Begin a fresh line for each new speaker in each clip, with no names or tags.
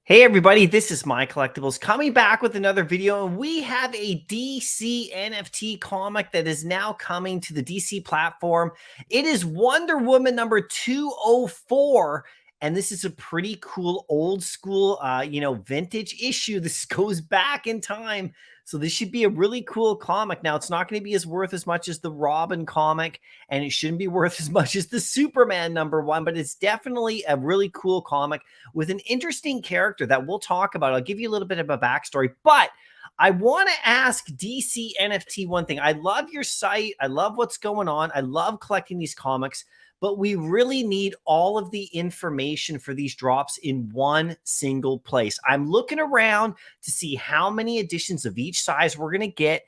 Hey everybody, this is MyCollectables coming back with another video, and we have a DC NFT comic that is now coming to the DC platform. It is Wonder Woman number 204, and this is a pretty cool old school, vintage issue. This goes back in time, so this should be a really cool comic. Now, it's not going to be worth as much as the Robin comic, and it shouldn't be worth as much as the Superman number one, but it's definitely a really cool comic with an interesting character that we'll talk about. I'll give you a little bit of a backstory, but I want to ask DC NFT one thing. I love your site. I love what's going on. I love collecting these comics, but we really need all of the information for these drops in one single place. I'm looking around to see how many editions of each size we're going to get,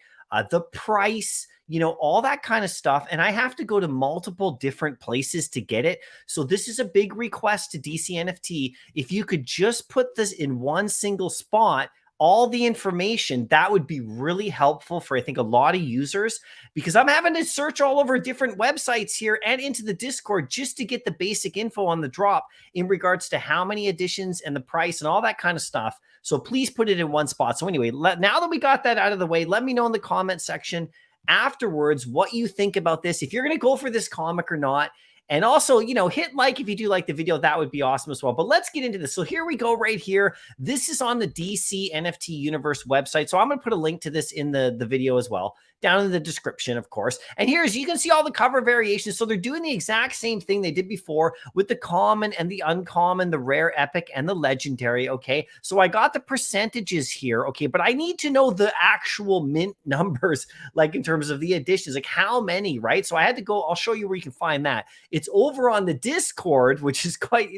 the price, all that kind of stuff. And I have to go to multiple different places to get it. So this is a big request to DC NFT. If you could just put this in one single spot, all the information, that would be really helpful for, I think, a lot of users, because I'm having to search all over different websites here and into the Discord just to get the basic info on the drop in regards to how many editions and the price and all that kind of stuff. So please put it in one spot. So anyway, now that we got that out of the way, let me know in the comment section afterwards what you think about this, if you're going to go for this comic or not. And also, hit like if you do like the video. That would be awesome as well. But let's get into this. So here we go right here. This is on the DC NFT Universe website. So I'm going to put a link to this in the video as well, down in the description, of course. And here's, you can see all the cover variations. So they're doing the exact same thing they did before with the common and the uncommon, the rare, epic, and the legendary, okay? So I got the percentages here, okay? But I need to know the actual mint numbers, like in terms of the editions, like how many, right? So I had to go, I'll show you where you can find that. It's over on the Discord, which is quite,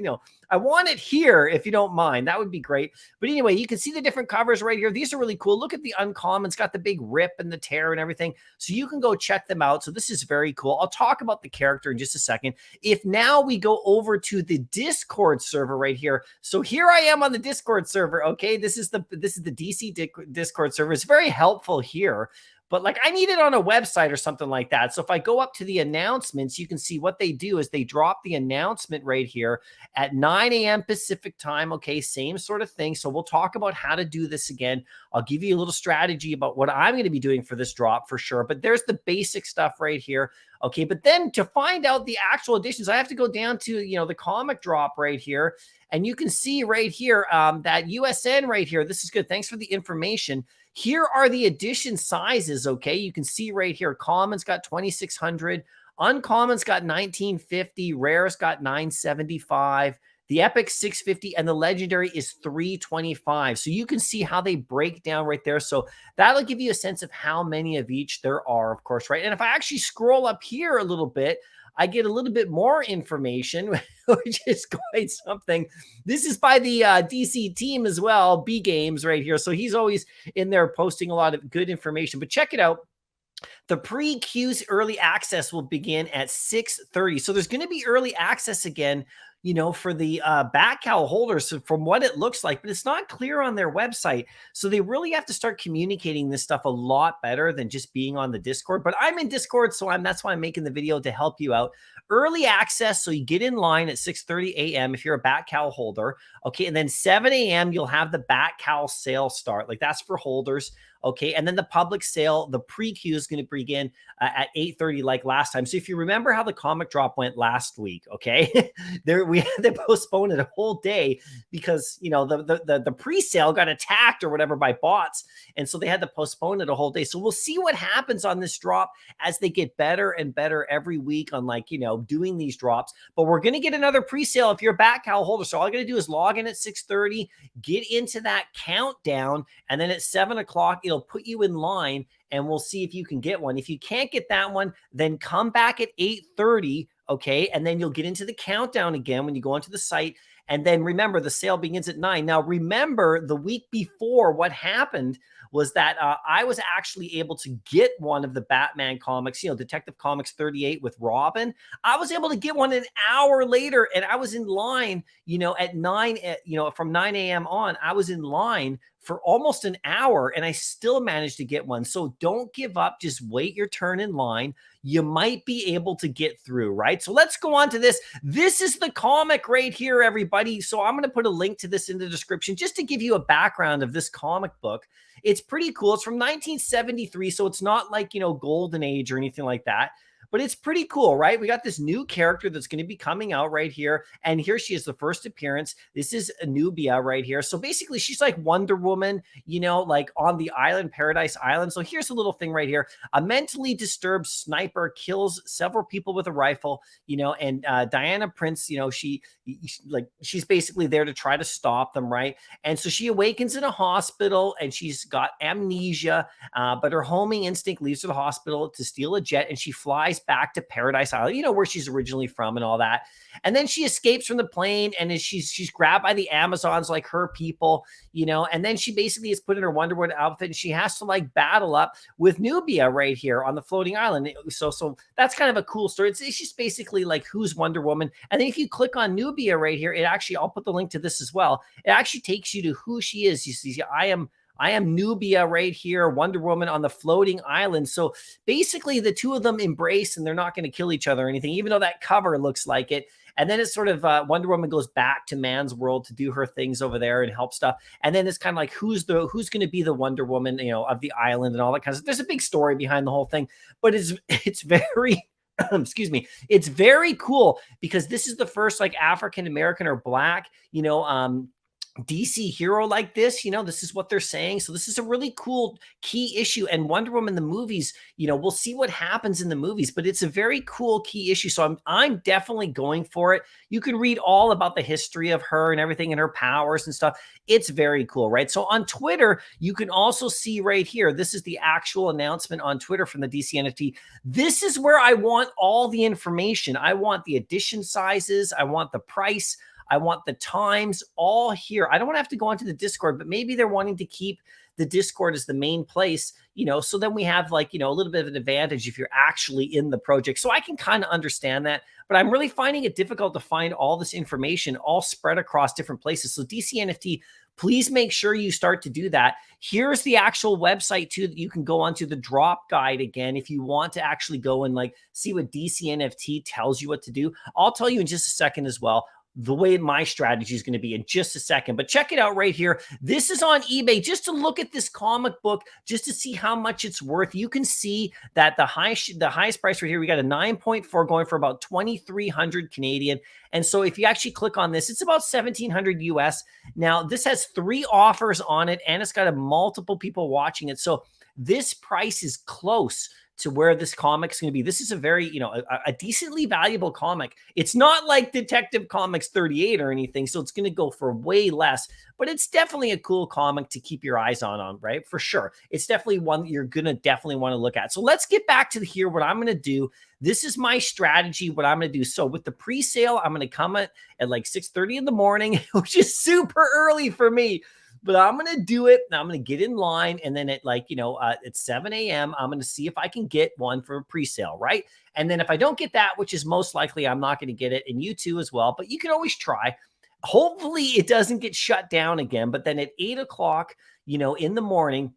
I want it here if you don't mind. That would be great. But anyway, you can see the different covers right here. These are really cool. Look at the uncommon. It's got the big rip and the tear and everything. So you can go check them out. So this is very cool. I'll talk about the character in just a second. If now we go over to the Discord server right here. So here I am on the Discord server. Okay, this is the DC Discord server. It's very helpful here. But like I need it on a website or something like that. So if I go up to the announcements, you can see what they do is they drop the announcement right here at 9 a.m. Pacific time. Okay, same sort of thing. So we'll talk about how to do this again. I'll give you a little strategy about what I'm going to be doing for this drop for sure. But there's the basic stuff right here. Okay, but then to find out the actual editions, I have to go down to, the comic drop right here. And you can see right here that USN right here. This is good. Thanks for the information. Here are the edition sizes, okay? You can see right here, Common's got 2,600, Uncommon's got 1,950, Rare's got 975, the Epic 650, and the Legendary is 325. So you can see how they break down right there. So that'll give you a sense of how many of each there are, of course, right? And if I actually scroll up here a little bit, I get a little bit more information, which is quite something. This is by the DC team as well, B Games right here. So he's always in there posting a lot of good information. But check it out. The pre-Q's early access will begin at 6:30. So there's going to be early access again, for the Bat Cowl holders, so from what it looks like, but it's not clear on their website. So they really have to start communicating this stuff a lot better than just being on the Discord. But I'm in Discord, so that's why I'm making the video to help you out. Early access, so you get in line at 6:30 a.m. if you're a Bat Cowl holder. Okay, and then 7 a.m. you'll have the Bat Cowl sale start. Like that's for holders. Okay, and then the public sale, the pre-Q is going to begin at 8:30 like last time. So if you remember how the comic drop went last week, okay, we had to postpone it a whole day because the pre-sale got attacked or whatever by bots, and so they had to postpone it a whole day. So we'll see what happens on this drop as they get better and better every week on doing these drops. But we're going to get another pre-sale if you're a Bat Cowl holder. So all I got to do is log in at 6:30, get into that countdown, and then at 7 o'clock it'll put you in line and we'll see if you can get one. If you can't get that one, then come back at 8:30, okay? And then you'll get into the countdown again when you go onto the site. And then remember, the sale begins at 9. Now, remember the week before, what happened was that I was actually able to get one of the Batman comics, Detective Comics 38 with Robin. I was able to get one an hour later, and I was in line, at 9, from 9 a.m. on, I was in line for almost an hour and I still managed to get one. So don't give up. Just wait your turn in line. You might be able to get through, right? So let's go on to this. This is the comic right here, everybody. So I'm going to put a link to this in the description just to give you a background of this comic book. It's pretty cool. It's from 1973, so it's not like, Golden Age or anything like that. But it's pretty cool, right? We got this new character that's going to be coming out right here. And here she is, the first appearance. This is Anubia right here. So basically, she's like Wonder Woman, like on the island, Paradise Island. So here's a little thing right here. A mentally disturbed sniper kills several people with a rifle, and Diana Prince, she's basically there to try to stop them, right? And so she awakens in a hospital and she's got amnesia, but her homing instinct leaves her to the hospital to steal a jet, and she flies back to Paradise Island, where she's originally from and all that. And then she escapes from the plane, and she's grabbed by the Amazons, like her people, and then she basically is put in her Wonder Woman outfit, and she has to like battle up with Nubia right here on the floating island. So that's kind of a cool story. It's just basically like, who's Wonder Woman? And then if you click on Nubia right here, it actually, I'll put the link to this as well. It actually takes you to who she is. You see, I am Nubia right here, Wonder Woman on the floating island. So basically the two of them embrace and they're not going to kill each other or anything, even though that cover looks like it. And then it's sort of Wonder Woman goes back to man's world to do her things over there and help stuff. And then it's kind of like, who's going to be the Wonder Woman, of the island and all that kind of stuff. There's a big story behind the whole thing, but it's very excuse me, it's very cool because this is the first like African American or Black, DC hero like this. This is what they're saying. So this is a really cool key issue. And Wonder Woman, the movies, we'll see what happens in the movies, but it's a very cool key issue. So I'm definitely going for it. You can read all about the history of her and everything and her powers and stuff. It's very cool, right? So on Twitter, you can also see right here, this is the actual announcement on Twitter from the DC NFT. This is where I want all the information. I want the edition sizes. I want the price. I want the times all here. I don't want to have to go onto the Discord, but maybe they're wanting to keep the Discord as the main place, so then we have like, a little bit of an advantage if you're actually in the project. So I can kind of understand that, but I'm really finding it difficult to find all this information all spread across different places. So DC NFT, please make sure you start to do that. Here's the actual website too, that you can go onto the drop guide again if you want to actually go and like see what DC NFT tells you what to do. I'll tell you in just a second as well the way my strategy is going to be in just a second. But check it out right here. This is on eBay just to look at this comic book, just to see how much it's worth. You can see that the highest price right here, we got a 9.4 going for about 2,300 Canadian. And so if you actually click on this, it's about 1,700 US. Now, this has 3 offers on it, and it's got a multiple people watching it. So this price is close to where this comic's going to be. This is a very, a decently valuable comic. It's not like Detective Comics 38 or anything, so it's going to go for way less, but it's definitely a cool comic to keep your eyes on, right? For sure. It's definitely one that you're going to definitely want to look at. So let's get back to here, what I'm going to do. This is my strategy, what I'm going to do. So with the pre-sale, I'm going to come at like 6:30 in the morning, which is super early for me. But I'm going to do it. I'm going to get in line. And then at like, at 7 a.m., I'm going to see if I can get one for a pre-sale, right? And then if I don't get that, which is most likely I'm not going to get it, and you too as well, but you can always try. Hopefully it doesn't get shut down again. But then at 8 o'clock, in the morning,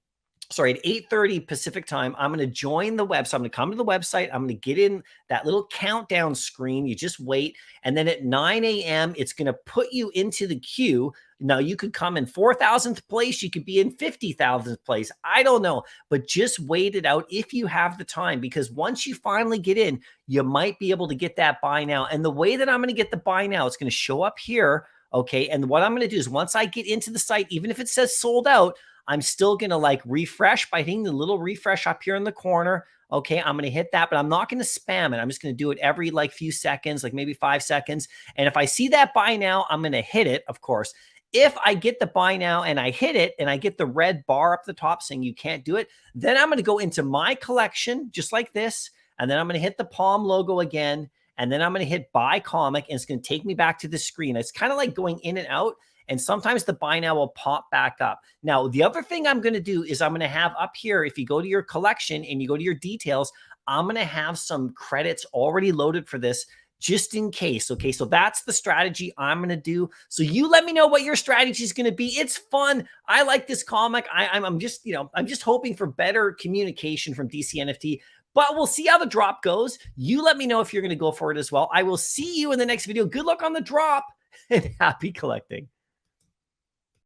at 8:30 Pacific time, I'm going to join the website. I'm going to come to the website. I'm going to get in that little countdown screen. You just wait. And then at 9 a.m., it's going to put you into the queue. Now, you could come in 4,000th place. You could be in 50,000th place. I don't know. But just wait it out if you have the time, because once you finally get in, you might be able to get that buy now. And the way that I'm going to get the buy now, it's going to show up here. Okay. And what I'm going to do is once I get into the site, even if it says sold out, I'm still going to like refresh by hitting the little refresh up here in the corner. Okay, I'm going to hit that, but I'm not going to spam it. I'm just going to do it every like few seconds, like maybe 5 seconds. And if I see that buy now, I'm going to hit it, of course. If I get the buy now and I hit it and I get the red bar up the top saying you can't do it, then I'm going to go into my collection just like this. And then I'm going to hit the palm logo again. And then I'm going to hit buy comic, and it's going to take me back to the screen. It's kind of like going in and out. And sometimes the buy now will pop back up. Now, the other thing I'm going to do is I'm going to have up here, if you go to your collection and you go to your details, I'm going to have some credits already loaded for this just in case. Okay, so that's the strategy I'm going to do. So you let me know what your strategy is going to be. It's fun. I like this comic. I'm just, I'm just hoping for better communication from DC NFT. But we'll see how the drop goes. You let me know if you're going to go for it as well. I will see you in the next video. Good luck on the drop and happy collecting.